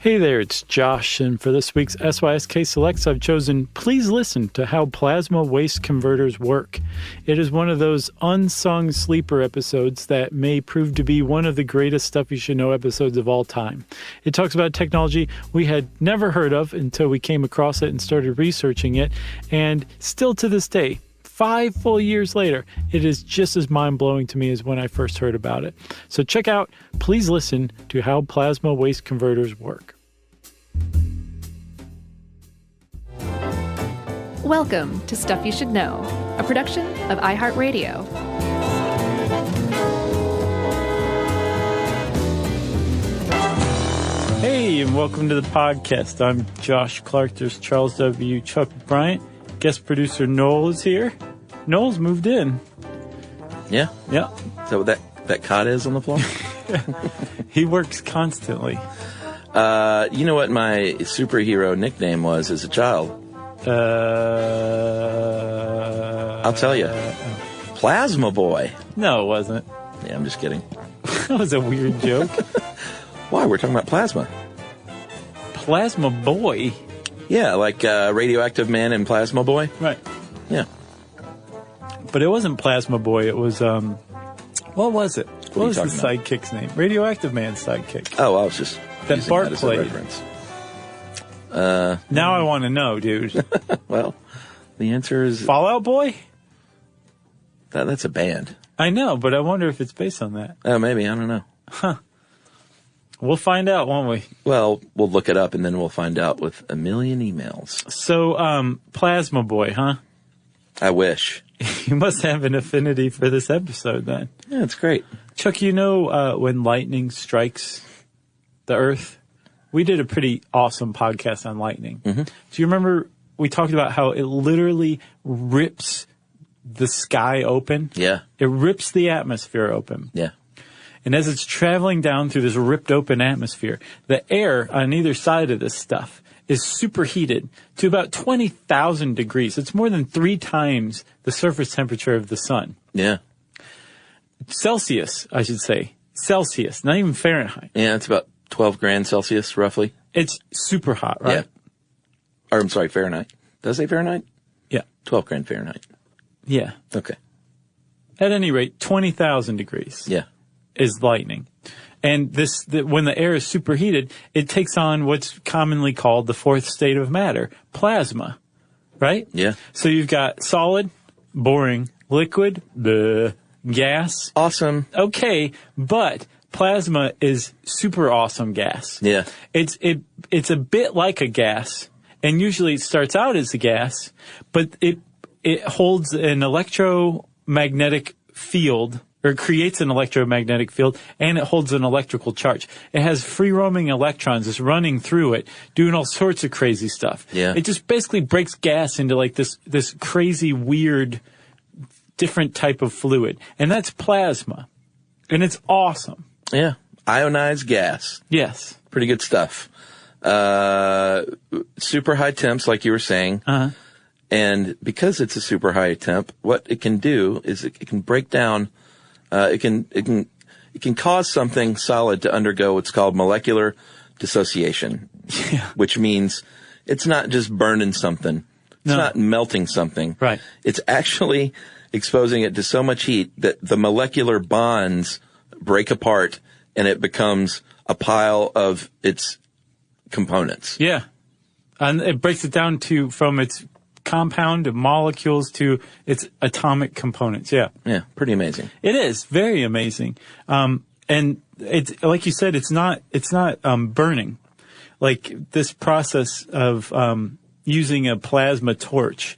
Hey there, it's Josh, and for this week's SYSK Selects, I've chosen Please Listen to How Plasma Waste Converters Work. It is one of those unsung sleeper episodes that may prove to be one of the greatest Stuff You Should Know episodes of all time. It talks about technology we had never heard of until we came across it and started researching it, and still to this day, 5 full years later, it is just as mind-blowing to me as when I first heard about it. So check out Please Listen to How Plasma Waste Converters Work. Welcome to Stuff You Should Know, a production of iHeartRadio. Hey, and welcome to the podcast. I'm Josh Clark. There's Charles W. Chuck Bryant. Guest producer Noel is here. Noel's moved in. Yeah? Yeah. Is that what that cot is on the floor? He works constantly. You know what my superhero nickname was as a child? I'll tell you. Plasma Boy. No, it wasn't. Yeah, I'm just kidding. That was a weird joke. Why? We're talking about plasma. Plasma Boy? Yeah, like Radioactive Man and Plasma Boy. Right. Yeah. But it wasn't Plasma Boy. It was, what was it? What was the sidekick's name? Radioactive Man's sidekick. Oh, I was just that Bart played. Now I want to know, dude. Well, the answer is Fallout Boy? That's a band. I know, but I wonder if it's based on that. Oh, maybe. I don't know. Huh. We'll find out, won't we? Well, we'll look it up, and then we'll find out with a million emails. So, Plasma Boy, huh? I wish. You must have an affinity for this episode, then. Yeah, it's great. Chuck, you know when lightning strikes the Earth? We did a pretty awesome podcast on lightning. Mm-hmm. Do you remember we talked about how it literally rips the sky open? Yeah. It rips the atmosphere open. Yeah. And as it's traveling down through this ripped open atmosphere, the air on either side of this stuff is superheated to about 20,000 degrees. It's more than 3 times the surface temperature of the sun. Yeah. Celsius, I should say. Celsius, not even Fahrenheit. Yeah, it's about 12 grand Celsius, roughly. It's super hot, right? Yeah. Or, I'm sorry, Fahrenheit. Does it say Fahrenheit? Yeah. 12 grand Fahrenheit. Yeah. Okay. At any rate, 20,000 degrees. Yeah. Is lightning. And when the air is superheated, it takes on what's commonly called the fourth state of matter, plasma, right? Yeah. So you've got solid, boring, liquid, gas. Awesome. Okay, but plasma is super awesome gas. Yeah. It's a bit like a gas, and usually it starts out as a gas, but it holds an electromagnetic field, or creates an electromagnetic field, and it holds an electrical charge. It has free-roaming electrons just running through it, doing all sorts of crazy stuff. Yeah. It just basically breaks gas into like this crazy, weird, different type of fluid. And that's plasma. And it's awesome. Yeah. Ionized gas. Yes. Pretty good stuff. Super high temps, like you were saying. Uh-huh. And because it's a super high temp, what it can do is it can break down. It can cause something solid to undergo what's called molecular dissociation, yeah. Which means it's not just burning something. It's not melting something. Right. It's actually exposing it to so much heat that the molecular bonds break apart and it becomes a pile of its components. Yeah. And it breaks it down from its compound of molecules to its atomic components. Yeah. Yeah. Pretty amazing. It is very amazing. And it's, like you said, it's not burning. Like this process of, using a plasma torch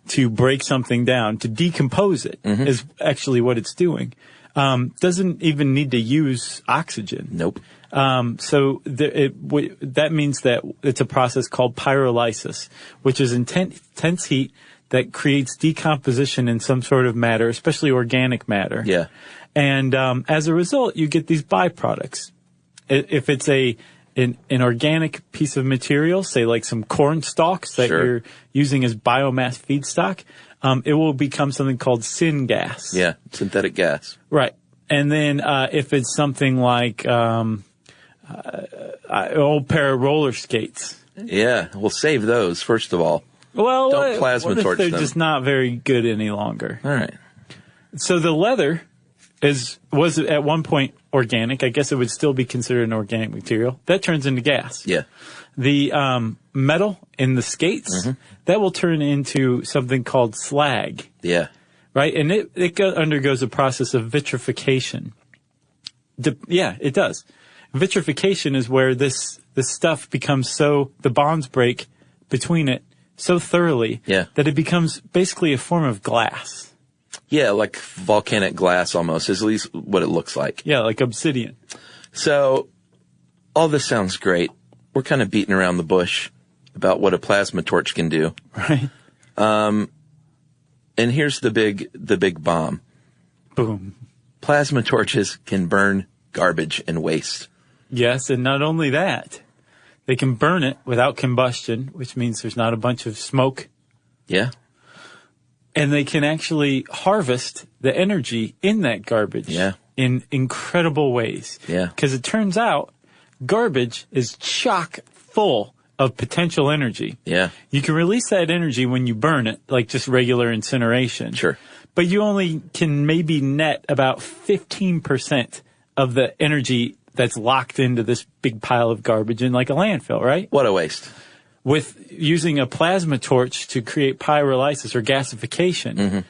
to break something down, to decompose it, is actually what it's doing. Doesn't even need to use oxygen. Nope. So that means that it's a process called pyrolysis, which is intense heat that creates decomposition in some sort of matter, especially organic matter. Yeah. And as a result, you get these byproducts. If it's an organic piece of material, say like some corn stalks that you're using as biomass feedstock, it will become something called syngas. Yeah, synthetic gas. Right. And then if it's something like old pair of roller skates. Yeah, we'll save those, first of all. Well, don't plasma torch them. They're just not very good any longer. All right. So the leather was at one point organic. I guess it would still be considered an organic material. That turns into gas. Yeah. The metal in the skates, that will turn into something called slag. Yeah. Right? And it undergoes a process of vitrification. Yeah, it does. Vitrification is where this stuff becomes the bonds break between it so thoroughly that it becomes basically a form of glass. Yeah, like volcanic glass almost, is at least what it looks like. Yeah, like obsidian. So all this sounds great. We're kind of beating around the bush about what a plasma torch can do. Right. And here's the big bomb. Boom. Plasma torches can burn garbage and waste. Yes, and not only that, they can burn it without combustion, which means there's not a bunch of smoke. Yeah. And they can actually harvest the energy in that garbage in incredible ways. Yeah. Because it turns out garbage is chock full of potential energy. Yeah. You can release that energy when you burn it, like just regular incineration. Sure. But you only can maybe net about 15% of the energy that's locked into this big pile of garbage in like a landfill, right? What a waste. With using a plasma torch to create pyrolysis or gasification,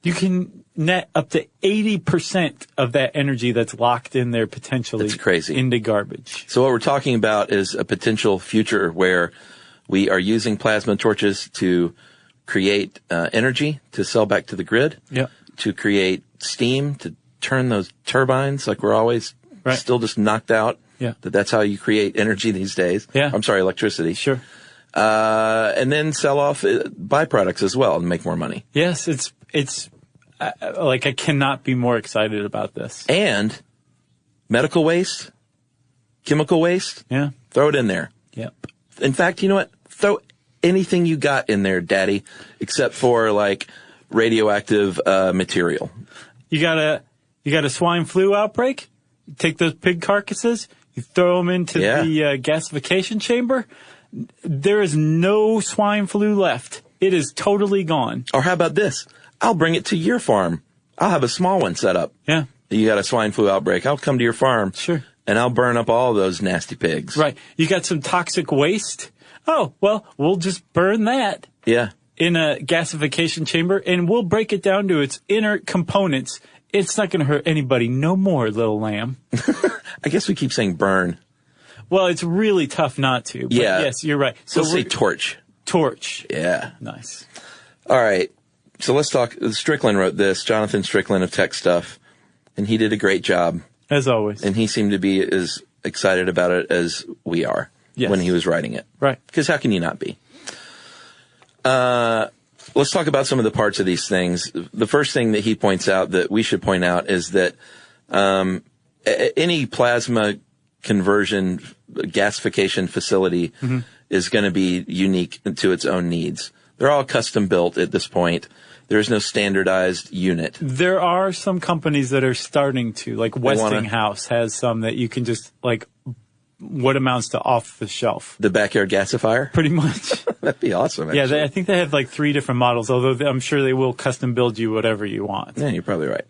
you can net up to 80% of that energy that's locked in there potentially That's crazy. into garbage. So what we're talking about is a potential future where we are using plasma torches to create energy to sell back to the grid, to create steam, to turn those turbines like we're always still just knocked out. Yeah. That's how you create energy these days. Yeah. I'm sorry, electricity. Sure. And then sell off byproducts as well and make more money. Yes, it's like I cannot be more excited about this. And medical waste, chemical waste, throw it in there. Yep. In fact, you know what? Throw anything you got in there, Daddy, except for like radioactive material. You got a swine flu outbreak? You take those pig carcasses, you throw them into the gasification chamber. There is no swine flu left. It is totally gone. Or how about this? I'll bring it to your farm. I'll have a small one set up. Yeah. You got a swine flu outbreak. I'll come to your farm. Sure. And I'll burn up all those nasty pigs. Right. You got some toxic waste? Oh, well, we'll just burn that. Yeah. In a gasification chamber, and we'll break it down to its inert components. It's not going to hurt anybody no more, little lamb. I guess we keep saying burn. Well, it's really tough not to. But yes, you're right. So we'll say torch. Torch. Yeah. Nice. All right. So let's talk. Strickland wrote this, Jonathan Strickland of Tech Stuff, and he did a great job. As always. And he seemed to be as excited about it as we are when he was writing it. Right. Because how can you not be? Let's talk about some of the parts of these things. The first thing that he points out that we should point out is that any plasma conversion gasification facility is going to be unique to its own needs. They're all custom built at this point. There's no standardized unit. There are some companies that are starting to, like Westinghouse has some that you can just like what amounts to off the shelf. The backyard gasifier? Pretty much. That'd be awesome, actually. Yeah, I think they have like 3 different models, although I'm sure they will custom build you whatever you want. Yeah, you're probably right.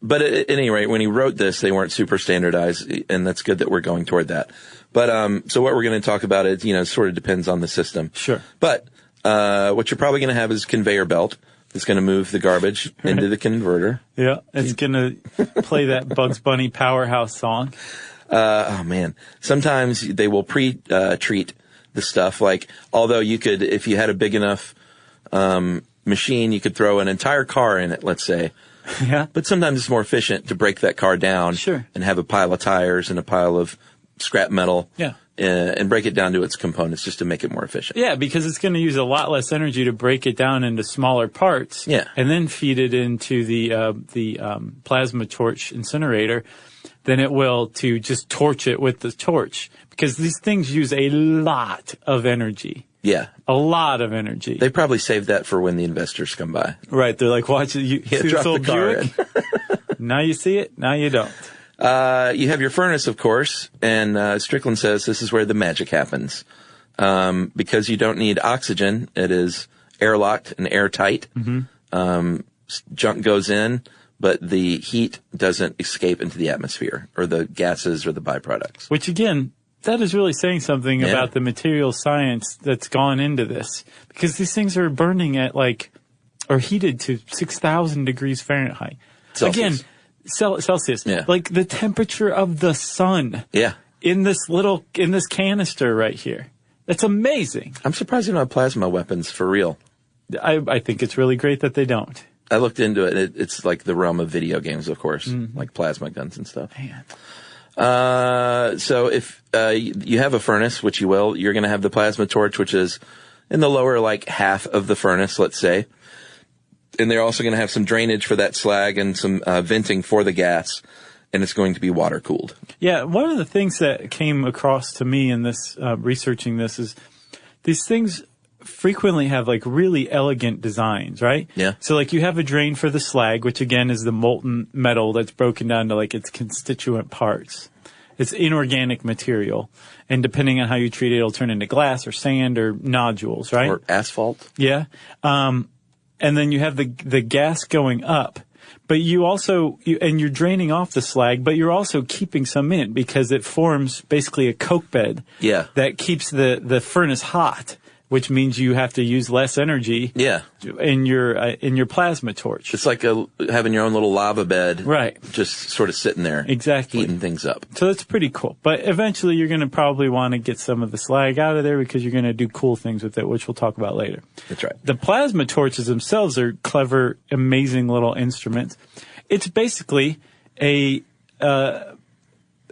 But at any rate, when he wrote this, they weren't super standardized, and that's good that we're going toward that. But so what we're going to talk about is, sort of depends on the system. Sure. But what you're probably going to have is a conveyor belt that's going to move the garbage into the converter. Yeah, it's going to play that Bugs Bunny Powerhouse song. Oh man. Sometimes they will treat the stuff. Like, although you could, if you had a big enough, machine, you could throw an entire car in it, let's say. Yeah. But sometimes it's more efficient to break that car down. Sure. And have a pile of tires and a pile of scrap metal. Yeah. And break it down to its components just to make it more efficient. Yeah, because it's going to use a lot less energy to break it down into smaller parts. Yeah. And then feed it into the plasma torch incinerator than it will to just torch it with the torch. Because these things use a lot of energy. Yeah. A lot of energy. They probably saved that for when the investors come by. Right. They're like, watch it. You see this old Buick? Now you see it. Now you don't. You have your furnace, of course, and Strickland says this is where the magic happens. Because you don't need oxygen, it is airlocked and airtight. Junk goes in, but the heat doesn't escape into the atmosphere or the gases or the byproducts. Which, again, that is really saying something about the material science that's gone into this. Because these things are burning at or heated to 6,000 degrees Fahrenheit. Celsius. Again, Celsius. Yeah. Like the temperature of the sun. Yeah. In this canister right here. That's amazing. I'm surprised they don't have plasma weapons for real. I think it's really great that they don't. I looked into it. It's like the realm of video games, of course, like plasma guns and stuff. Man. So if you have a furnace, which you will, you're going to have the plasma torch, which is in the lower half of the furnace, let's say. And they're also going to have some drainage for that slag and some venting for the gas. And it's going to be water cooled. Yeah, one of the things that came across to me in this researching this is these things frequently have really elegant designs, right? Yeah. So you have a drain for the slag, which again is the molten metal that's broken down to its constituent parts. It's inorganic material, and depending on how you treat it, it'll turn into glass or sand or nodules, right? Or asphalt. Yeah. And then you have the gas going up. But you also, and you're draining off the slag, but you're also keeping some in because it forms basically a coke bed. Yeah. That keeps the furnace hot, which means you have to use less energy. Yeah. In your plasma torch. It's like having your own little lava bed. Right. Just sort of sitting there. Exactly. Heating things up. So that's pretty cool. But eventually you're going to probably want to get some of the slag out of there because you're going to do cool things with it, which we'll talk about later. That's right. The plasma torches themselves are clever, amazing little instruments. It's basically it's a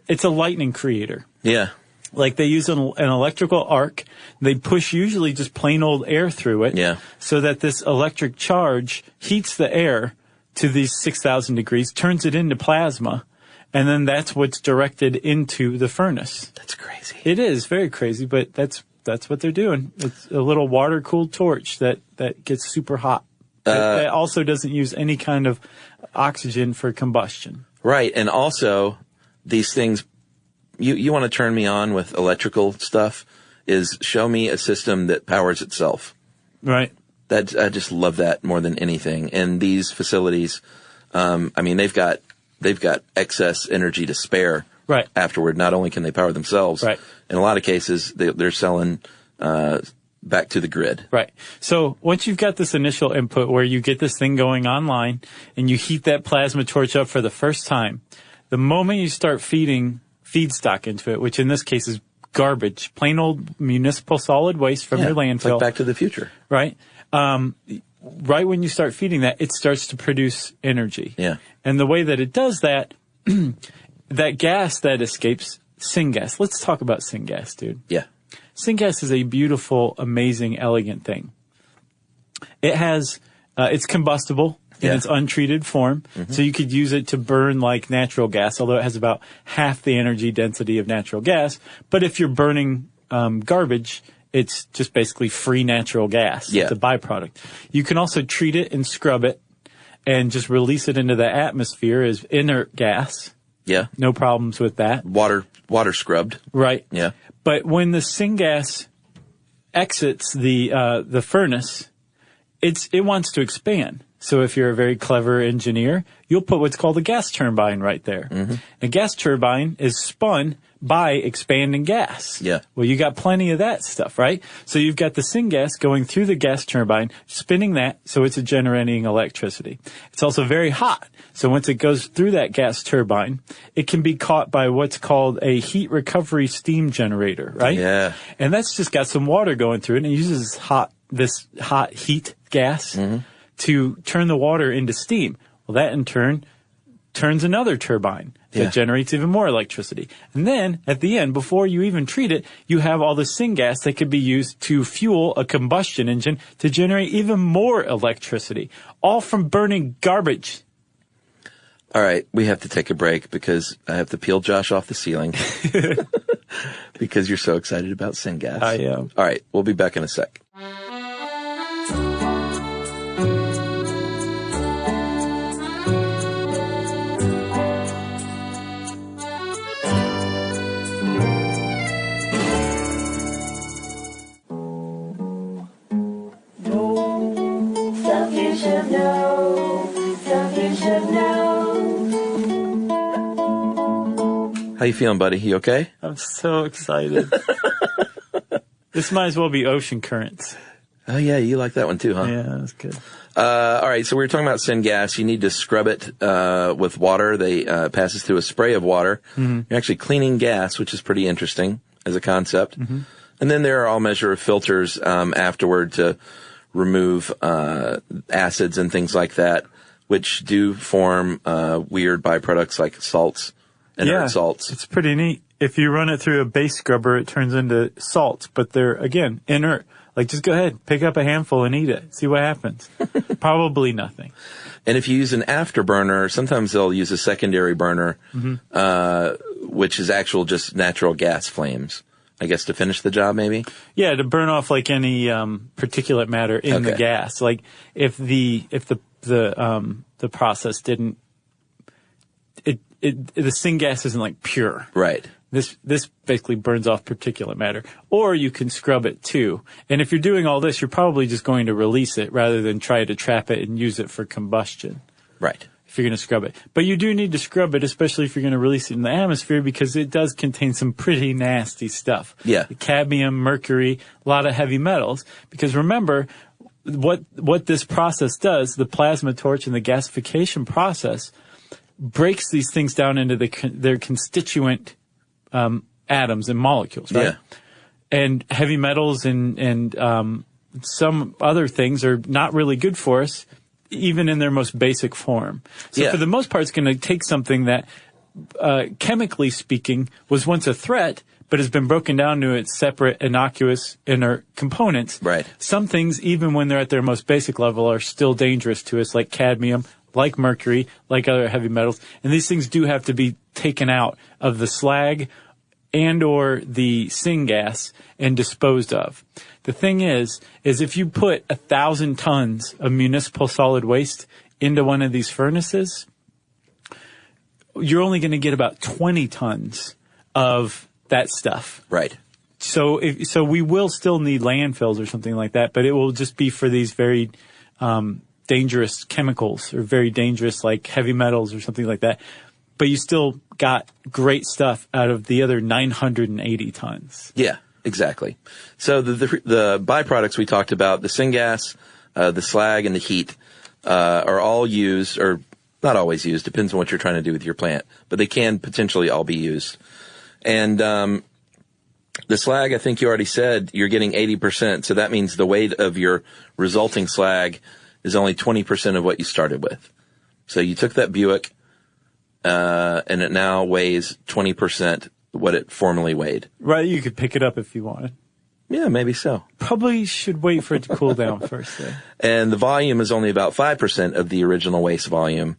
lightning creator. Yeah. They use an electrical arc. They push usually just plain old air through it. Yeah. So that this electric charge heats the air to these 6,000 degrees, turns it into plasma, and then that's what's directed into the furnace. That's crazy. It is very crazy, but that's what they're doing. It's a little water-cooled torch that gets super hot. It also doesn't use any kind of oxygen for combustion. Right, and also these things. You want to turn me on with electrical stuff is show me a system that powers itself. Right. I just love that more than anything. And these facilities, they've got excess energy to spare. Right. Afterward. Not only can they power themselves. Right. In a lot of cases, they're selling, back to the grid. Right. So once you've got this initial input where you get this thing going online and you heat that plasma torch up for the first time, the moment you start feeding feedstock into it, which in this case is garbage, plain old municipal solid waste from your landfill. Like Back to the Future. Right. Right when you start feeding that, it starts to produce energy. Yeah. And the way that it does that, that gas that escapes, syngas. Let's talk about syngas, dude. Yeah. Syngas is a beautiful, amazing, elegant thing. It has, it's combustible in its untreated form. Mm-hmm. So you could use it to burn like natural gas, although it has about half the energy density of natural gas. But if you're burning garbage, it's just basically free natural gas. Yeah. It's a byproduct. You can also treat it and scrub it and just release it into the atmosphere as inert gas. Yeah. No problems with that. Water scrubbed. Right. Yeah. But when the syngas exits the furnace, it wants to expand. So if you're a very clever engineer, you'll put what's called a gas turbine right there. Mm-hmm. A gas turbine is spun by expanding gas. Yeah. Well, you got plenty of that stuff, right? So you've got the syngas going through the gas turbine, spinning that, so it's generating electricity. It's also very hot. So once it goes through that gas turbine, it can be caught by what's called a heat recovery steam generator, right? Yeah. And that's just got some water going through it, and it uses this hot heat gas to turn the water into steam. Well, that in turn turns another turbine that generates even more electricity. And then at the end, before you even treat it, you have all the syngas that could be used to fuel a combustion engine to generate even more electricity, all from burning garbage. All right, we have to take a break because I have to peel Josh off the ceiling because you're so excited about syngas. I am. All right, we'll be back in a sec. How you feeling, buddy? You okay? I'm so excited. This might as well be Ocean Currents. Oh, yeah, you like that one too, huh? Yeah, that's good. All right, so we were talking about syngas. You need to scrub it with water. They passes through a spray of water. Mm-hmm. You're actually cleaning gas, which is pretty interesting as a concept. Mm-hmm. And then there are all measure of filters afterward to remove acids and things like that, which do form weird byproducts like salts, inert salts. It's pretty neat. If you run it through a base scrubber, it turns into salts, but they're, again, inert. Like, just go ahead, pick up a handful and eat it. See what happens. Probably nothing. And if you use an afterburner, sometimes they'll use a secondary burner, which is actual just natural gas flames, I guess, to finish the job, maybe? Yeah, to burn off, like, any particulate matter in the gas. Like, if the process didn't, the syngas isn't, like, pure. Right. This basically burns off particulate matter. Or you can scrub it too. And if you're doing all this, you're probably just going to release it rather than try to trap it and use it for combustion. Right. If you're going to scrub it. But you do need to scrub it, especially if you're going to release it in the atmosphere, because it does contain some pretty nasty stuff. Yeah. Cadmium, mercury, a lot of heavy metals. Because remember, what this process does, the plasma torch and the gasification process, breaks these things down into their constituent atoms and molecules, right? Yeah. And heavy metals and some other things are not really good for us, even in their most basic form. So for the most part, it's going to take something that, chemically speaking, was once a threat, but has been broken down to its separate, innocuous, inert components. Right. Some things, even when they're at their most basic level, are still dangerous to us, like cadmium, like mercury, like other heavy metals. And these things do have to be taken out of the slag and or the syngas and disposed of. The thing is if you put 1,000 tons of municipal solid waste into one of these furnaces, you're only going to get about 20 tons of that stuff. Right. So we will still need landfills or something like that, but it will just be for these very dangerous chemicals or very dangerous like heavy metals or something like that. But you still got great stuff out of the other 980 tons. Yeah, exactly. So the byproducts we talked about, the syngas, the slag, and the heat are all used, or not always used, depends on what you're trying to do with your plant, but they can potentially all be used. And the slag, I think you already said, you're getting 80%, so that means the weight of your resulting slag is only 20% of what you started with. So you took that Buick, and it now weighs 20% what it formerly weighed. Right, you could pick it up if you wanted. Yeah, maybe so. Probably should wait for it to cool down first, though. And the volume is only about 5% of the original waste volume.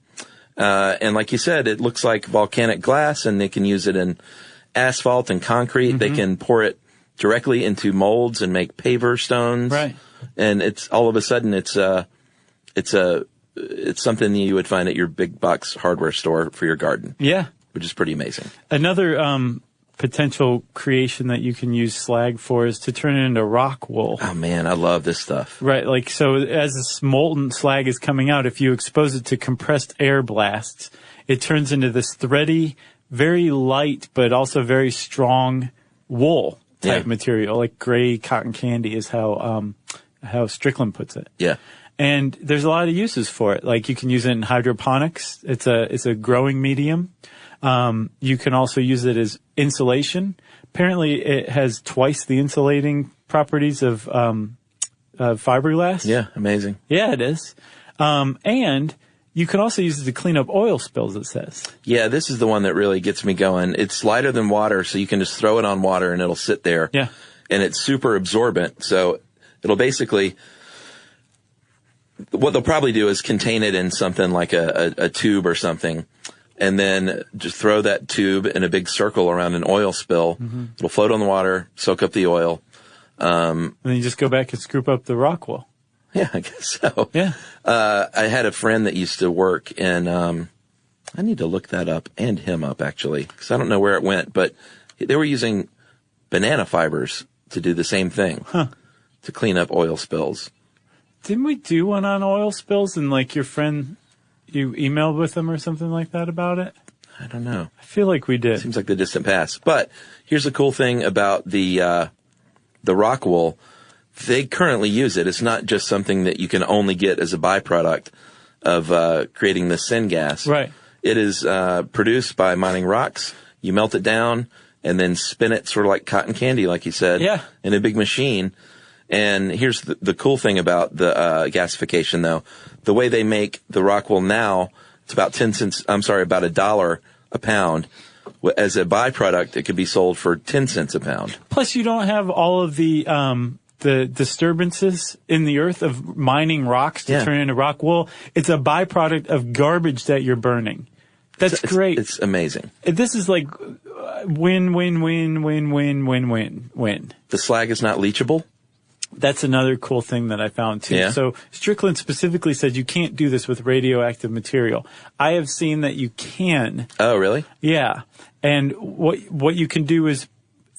And like you said, it looks like volcanic glass, and they can use it in asphalt and concrete. Mm-hmm. They can pour it directly into molds and make paver stones. Right. And it's all of a sudden it's something you would find at your big box hardware store for your garden. Yeah. Which is pretty amazing. Another potential creation that you can use slag for is to turn it into rock wool. Oh man, I love this stuff. Right, like so as this molten slag is coming out, if you expose it to compressed air blasts, it turns into this thready, very light but also very strong wool type material, like gray cotton candy is how Strickland puts it. Yeah. And there's a lot of uses for it. Like you can use it in hydroponics. It's a growing medium. You can also use it as insulation. Apparently it has twice the insulating properties of fiberglass. Yeah, amazing. Yeah, it is. And you can also use it to clean up oil spills, it says. Yeah, this is the one that really gets me going. It's lighter than water, so you can just throw it on water and it'll sit there. Yeah. And it's super absorbent, so it'll basically, what they'll probably do is contain it in something like a tube or something, and then just throw that tube in a big circle around an oil spill. Mm-hmm. It'll float on the water, soak up the oil. And then you just go back and scoop up the rock wool. Yeah, I guess so. Yeah. I had a friend that used to work in, I need to look that up and him up actually, because I don't know where it went, but they were using banana fibers to do the same thing, to clean up oil spills. Didn't we do one on oil spills and like your friend, you emailed with them or something like that about it? I don't know. I feel like we did. Seems like the distant past. But here's the cool thing about the rock wool. They currently use it. It's not just something that you can only get as a byproduct of creating the syngas. Right. It is produced by mining rocks. You melt it down and then spin it sort of like cotton candy, like you said, in a big machine. And here's the cool thing about the gasification, though. The way they make the rock wool now, it's about about $1 a pound. As a byproduct, it could be sold for 10 cents a pound. Plus, you don't have all of the disturbances in the earth of mining rocks to turn into rock wool. It's a byproduct of garbage that you're burning. That's great. It's amazing. This is like win, win, win, win, win, win, win, win. The slag is not leachable? That's another cool thing that I found too. Yeah. So Strickland specifically said you can't do this with radioactive material. I have seen that you can. Oh, really? Yeah. And what you can do is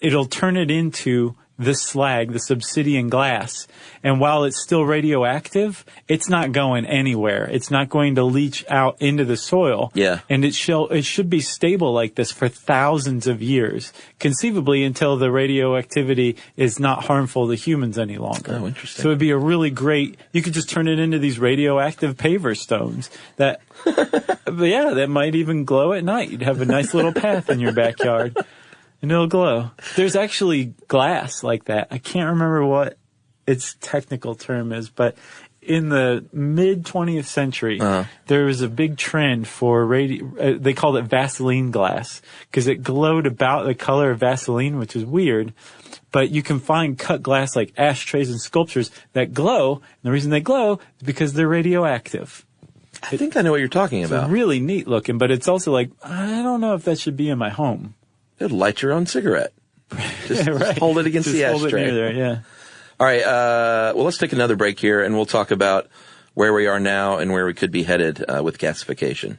it'll turn it into this slag, the obsidian glass. And while it's still radioactive, it's not going anywhere. It's not going to leach out into the soil. Yeah. And it should be stable like this for thousands of years, conceivably until the radioactivity is not harmful to humans any longer. Oh, interesting. So it'd be a really great, you could just turn it into these radioactive paver stones that, that might even glow at night. You'd have a nice little path in your backyard. And it'll glow. There's actually glass like that. I can't remember what its technical term is, but in the mid 20th century, there was a big trend for they called it Vaseline glass because it glowed about the color of Vaseline, which is weird. But you can find cut glass like ashtrays and sculptures that glow. And the reason they glow is because they're radioactive. I think I know what you're talking about. It's really neat looking, but it's also like, I don't know if that should be in my home. It'll light your own cigarette. Just hold it against the ashtray. Hold it near there, yeah. All right. Well, let's take another break here, and we'll talk about where we are now and where we could be headed with gasification.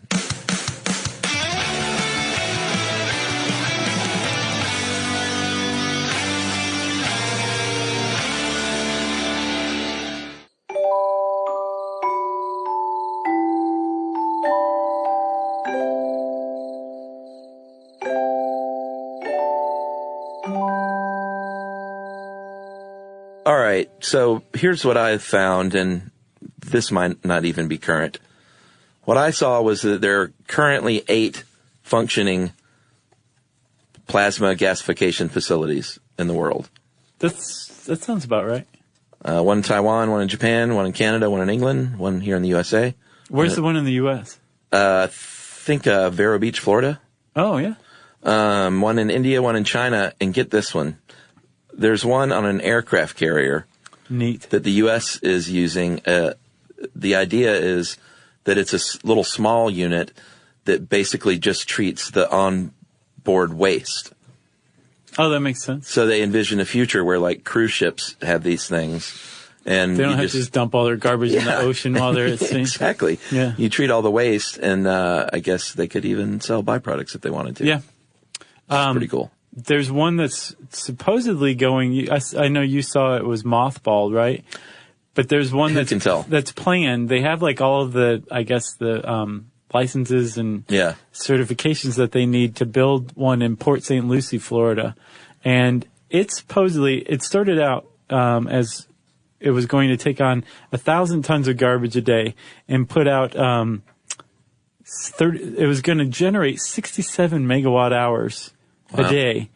All right, so here's what I found, and this might not even be current. What I saw was that there are currently 8 functioning plasma gasification facilities in the world. That sounds about right. One in Taiwan, one in Japan, one in Canada, one in England, one here in the USA. Where's the one in the U.S.? Think Vero Beach, Florida. Oh, yeah. One in India, one in China, and get this one. There's one on an aircraft carrier. Neat. That the U.S. is using. The idea is that it's a little small unit that basically just treats the onboard waste. Oh, that makes sense. So they envision a future where, like, cruise ships have these things. And they don't have to just dump all their garbage in the ocean while they're at sea. Exactly. Yeah. You treat all the waste, and I guess they could even sell byproducts if they wanted to. Yeah. It's pretty cool. There's one that's supposedly going, I know you saw it was mothballed, right? But there's one that's planned. They have like all of the, I guess, the licenses and certifications that they need to build one in Port St. Lucie, Florida. And it started out as it was going to take on 1,000 tons of garbage a day and put out it was going to generate 67 megawatt hours a day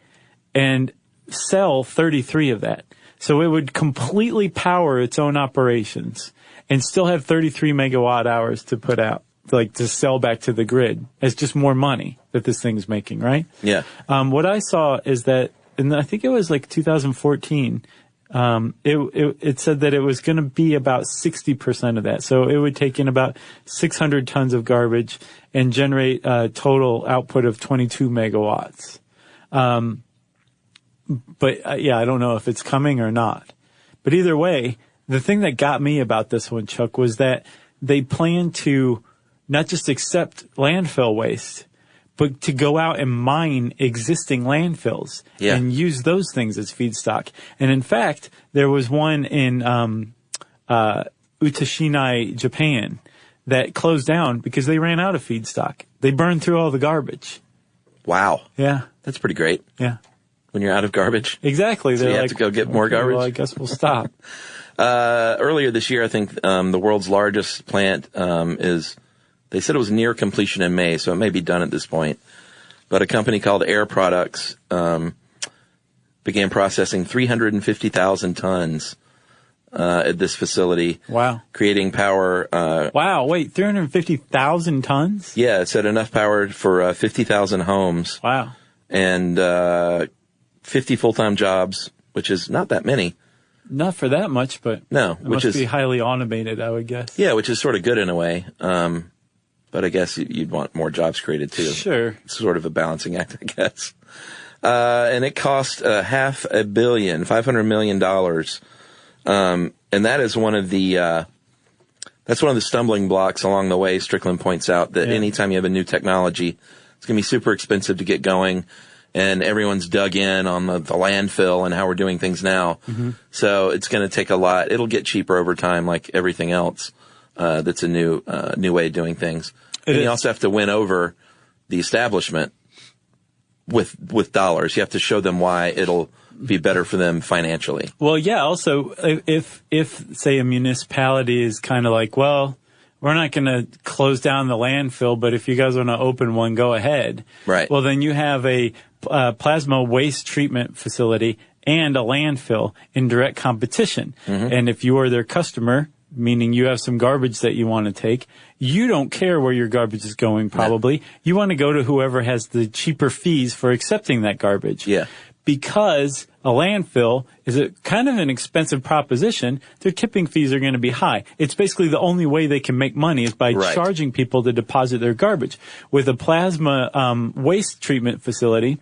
and sell 33 of that. So it would completely power its own operations and still have 33 megawatt hours to put out, like to sell back to the grid as just more money that this thing's making, right? Yeah. What I saw is that, and I think it was like 2014, it said that it was going to be about 60% of that. So it would take in about 600 tons of garbage and generate a total output of 22 megawatts. But I don't know if it's coming or not. But either way, the thing that got me about this one, Chuck, was that they plan to not just accept landfill waste, but to go out and mine existing landfills and use those things as feedstock. And in fact, there was one in Utashinai, Japan, that closed down because they ran out of feedstock. They burn through all the garbage. Wow. Yeah. That's pretty great. Yeah. When you're out of garbage. Exactly. So you have to go get more garbage. Well, I guess we'll stop. Earlier this year, I think the world's largest plant they said it was near completion in May, so it may be done at this point. But a company called Air Products began processing 350,000 tons at this facility. Wow. Creating power. Wow, wait, 350,000 tons? Yeah, it said enough power for 50,000 homes. Wow. And 50 full-time jobs, which is not that many. Not for that much, but no, it which must is be highly automated, I would guess. Yeah, which is sort of good in a way. But I guess you'd want more jobs created too. Sure. It's sort of a balancing act, I guess. And it cost $500 million. And that is one of the stumbling blocks along the way. Strickland points out that anytime you have a new technology, it's going to be super expensive to get going. And everyone's dug in on the landfill and how we're doing things now. Mm-hmm. So it's going to take a lot. It'll get cheaper over time, like everything else. That's a new way of doing things. And you also have to win over the establishment with dollars. You have to show them why it'll be better for them financially. Well, yeah. Also, if say a municipality is kind of like, well, we're not going to close down the landfill, but if you guys want to open one, go ahead. Right. Well, then you have a plasma waste treatment facility and a landfill in direct competition. Mm-hmm. And if you are their customer, meaning you have some garbage that you want to take, you don't care where your garbage is going, probably. No. You want to go to whoever has the cheaper fees for accepting that garbage. Yeah. Because a landfill is a kind of an expensive proposition, their tipping fees are going to be high. It's basically the only way they can make money is by charging people to deposit their garbage. With a plasma waste treatment facility,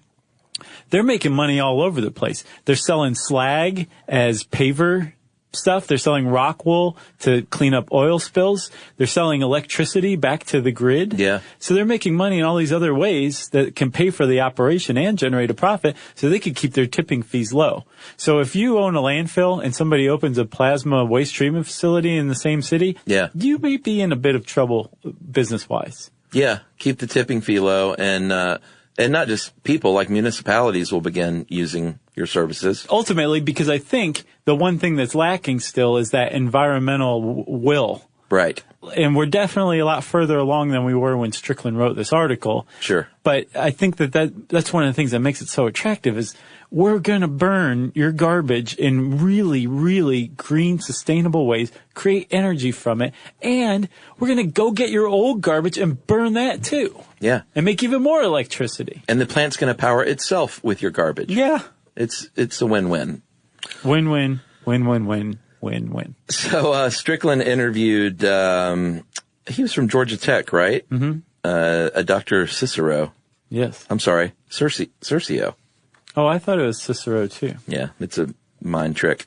they're making money all over the place. They're selling slag as paver stuff. They're selling rock wool to clean up oil spills. They're selling electricity back to the grid. Yeah. So they're making money in all these other ways that can pay for the operation and generate a profit so they can keep their tipping fees low. So if you own a landfill and somebody opens a plasma waste treatment facility in the same city, you may be in a bit of trouble business-wise. Yeah. Keep the tipping fee low and not just people, like municipalities will begin using your services. Ultimately, because I think the one thing that's lacking still is that environmental will. Right. And we're definitely a lot further along than we were when Strickland wrote this article. Sure. But I think that's one of the things that makes it so attractive is we're going to burn your garbage in really, really green, sustainable ways, create energy from it, and we're going to go get your old garbage and burn that too. Yeah. And make even more electricity. And the plant's going to power itself with your garbage. Yeah. It's a win-win. Win-win, win-win-win, win-win. So Strickland interviewed, he was from Georgia Tech, right? Mm-hmm. A Dr. Cicero. Yes. I'm sorry, Curcio. Oh, I thought it was Cicero too. Yeah, it's a mind trick.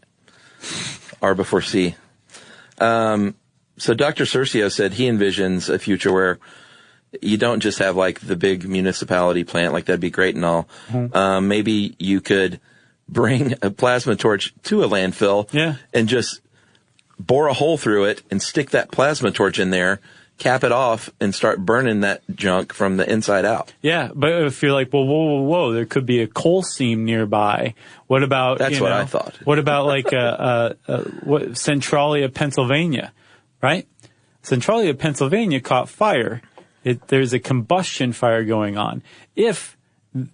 R before C. So Dr. Curcio said he envisions a future where you don't just have like the big municipality plant, like that'd be great and all. Mm-hmm. Maybe you could bring a plasma torch to a landfill and just bore a hole through it and stick that plasma torch in there, cap it off, and start burning that junk from the inside out. Yeah, but if you're like, well, whoa, there could be a coal seam nearby. What about, That's what I thought. What about like Centralia, Pennsylvania, right? Centralia, Pennsylvania caught fire. There's a combustion fire going on. If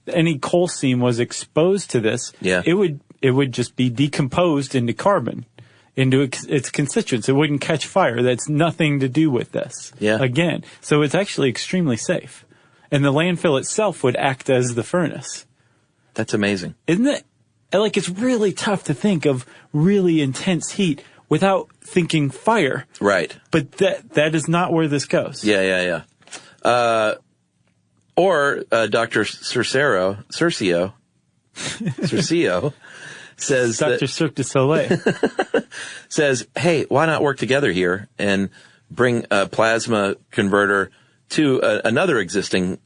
any coal seam was exposed to this, it would just be decomposed into carbon, into its constituents. It wouldn't catch fire. That's nothing to do with this. Yeah. Again, so it's actually extremely safe. And the landfill itself would act as the furnace. That's amazing. Isn't it? Like, it's really tough to think of really intense heat without thinking fire. Right. But that is not where this goes. Yeah. Or Dr. Curcio says Dr. Cirque du Soleil says, hey, why not work together here and bring a plasma converter to another existing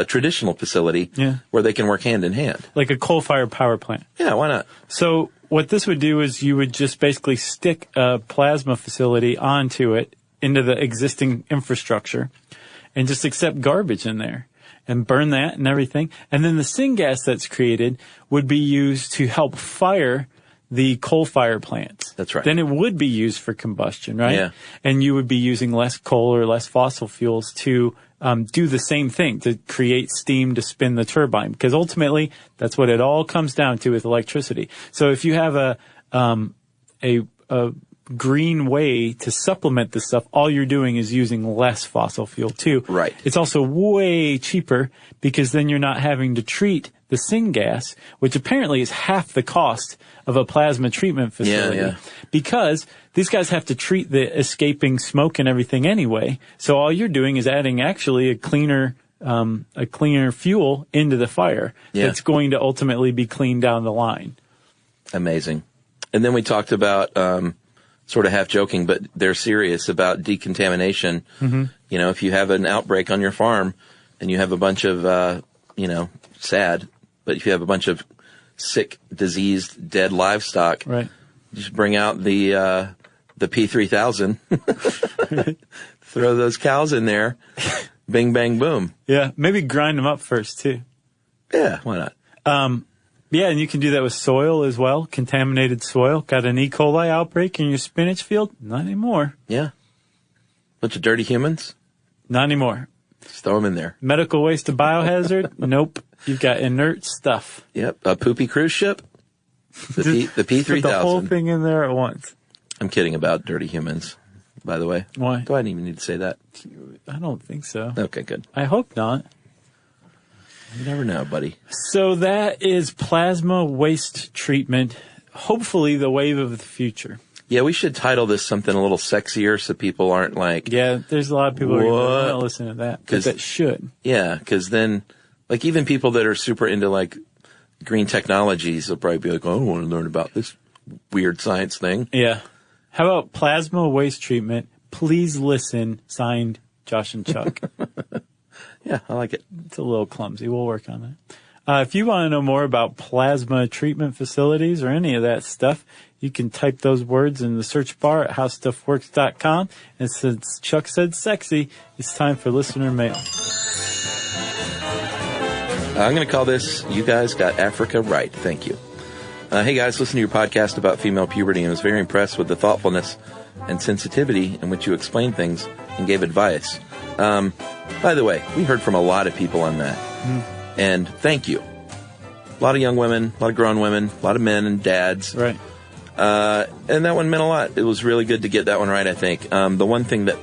traditional facility where they can work hand in hand. Like a coal-fired power plant. Yeah, why not? So what this would do is you would just basically stick a plasma facility onto it into the existing infrastructure. and just accept garbage in there and burn that and everything. And then the syngas that's created would be used to help fire the coal fire plants. That's right. Then it would be used for combustion, right? Yeah. And you would be using less coal or less fossil fuels to do the same thing, to create steam to spin the turbine. Because ultimately, that's what it all comes down to with electricity. So if you have a green way to supplement this stuff, all you're doing is using less fossil fuel too. Right. It's also way cheaper because then you're not having to treat the syngas, which apparently is half the cost of a plasma treatment facility. Yeah. Because these guys have to treat the escaping smoke and everything anyway. So all you're doing is adding actually a cleaner fuel into the fire that's going to ultimately be cleaned down the line. Amazing. And then we talked about, sort of half joking, but they're serious about decontamination. Mm-hmm. You know, if you have an outbreak on your farm and you have a bunch of, sad, but if you have a bunch of sick, diseased, dead livestock, right, just bring out the P3000, throw those cows in there, bing, bang, boom. Yeah, maybe grind them up first too. Yeah, why not? Yeah, and you can do that with soil as well. Contaminated soil. Got an E. coli outbreak in your spinach field? Not anymore. Yeah. Bunch of dirty humans? Not anymore. Just throw them in there. Medical waste to biohazard? Nope. You've got inert stuff. Yep. A poopy cruise ship? The P3000. Put the whole thing in there at once. I'm kidding about dirty humans, by the way. Why? Do I even need to say that? I don't think so. Okay, good. I hope not. You never know, buddy. So that is plasma waste treatment. Hopefully the wave of the future. Yeah, we should title this something a little sexier so people aren't like... Yeah, there's a lot of people who are not listening to that. But that should. Yeah, because then, like, even people that are super into, like, green technologies will probably be like, oh, I don't want to learn about this weird science thing. Yeah. How about plasma waste treatment? Please listen. Signed, Josh and Chuck. Yeah, I like it. It's a little clumsy. We'll work on it. If you want to know more about plasma treatment facilities or any of that stuff, you can type those words in the search bar at howstuffworks.com. And since Chuck said sexy, it's time for listener mail. I'm going to call this, You Guys Got Africa Right. Thank you. Hey guys, listen to your podcast about female puberty and was very impressed with the thoughtfulness and sensitivity in which you explained things and gave advice. By the way, we heard from a lot of people on that. And thank you. A lot of young women, a lot of grown women, a lot of men and dads. Right. And that one meant a lot. It was really good to get that one right, I think. The one thing that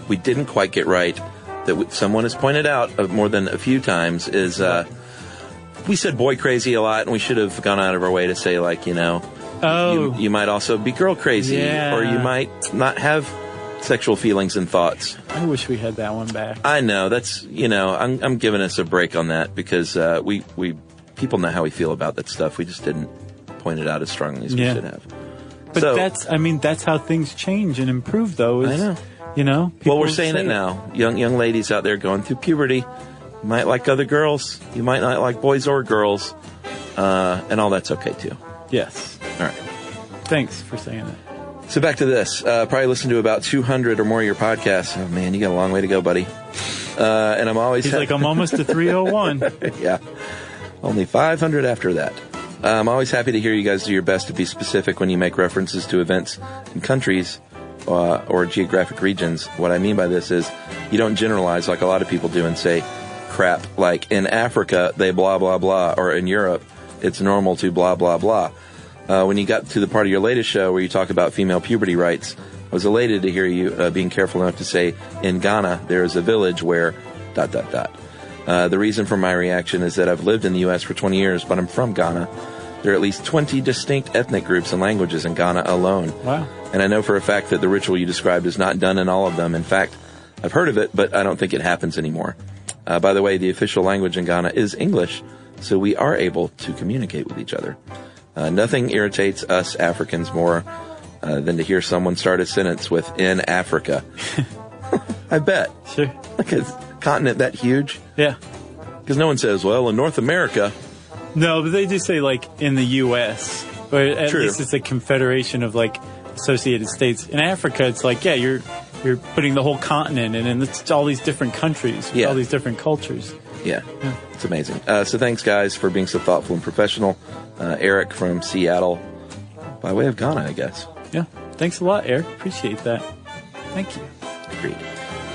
we didn't quite get right, that someone has pointed out more than a few times, is we said boy crazy a lot, and we should have gone out of our way to say, like, you might also be girl crazy, or you might not have sexual feelings and thoughts. I wish we had that one back. I know. That's, I'm giving us a break on that because we people know how we feel about that stuff. We just didn't point it out as strongly as we should have. But that's how things change and improve, though. I know. Well, we're saying it now. Young ladies out there going through puberty, you might like other girls. You might not like boys or girls. And all that's okay, too. Yes. All right. Thanks for saying that. So back to this. Probably listened to about 200 or more of your podcasts. Oh, man, you got a long way to go, buddy. And I'm always... He's like, I'm almost to 301. Yeah. Only 500 after that. I'm always happy to hear you guys do your best to be specific when you make references to events in countries or geographic regions. What I mean by this is you don't generalize like a lot of people do and say crap like in Africa they blah, blah, blah, or in Europe it's normal to blah, blah, blah. When you got to the part of your latest show where you talk about female puberty rights, I was elated to hear you being careful enough to say in Ghana there is a village where ... The reason for my reaction is that I've lived in the U.S. for 20 years, but I'm from Ghana. There are at least 20 distinct ethnic groups and languages in Ghana alone. Wow. And I know for a fact that the ritual you described is not done in all of them. In fact, I've heard of it, but I don't think it happens anymore. By the way, the official language in Ghana is English, so we are able to communicate with each other. Nothing irritates us Africans more than to hear someone start a sentence with, in Africa. I bet. Sure. Like a continent that huge. Yeah. Because no one says, well, in North America. No, but they do say, like, in the U.S. Or at True. least it's a confederation of, like, associated states. In Africa, it's like, yeah, you're you're putting the whole continent in, and it's all these different countries, Yeah. all these different cultures. Yeah, it's amazing. So thanks, guys, for being so thoughtful and professional. Eric from Seattle, by way of Ghana, I guess. Yeah. Thanks a lot, Eric. Appreciate that. Thank you. Agreed.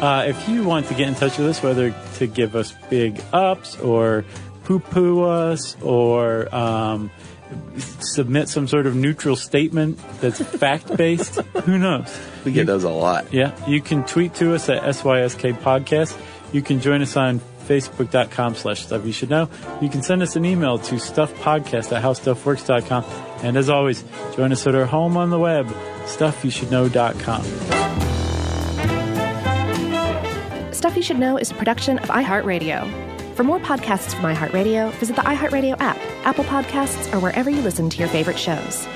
If you want to get in touch with us, whether to give us big ups or poo-poo us or submit some sort of neutral statement that's fact-based, who knows? We get those a lot. Yeah. You can tweet to us at SYSK Podcast. You can join us on Facebook.com/Stuff You Should Know. You can send us an email to stuffpodcast@howstuffworks.com. And as always, join us at our home on the web, stuffyoushouldknow.com. Stuff You Should Know is a production of iHeartRadio. For more podcasts from iHeartRadio, visit the iHeartRadio app, Apple Podcasts, or wherever you listen to your favorite shows.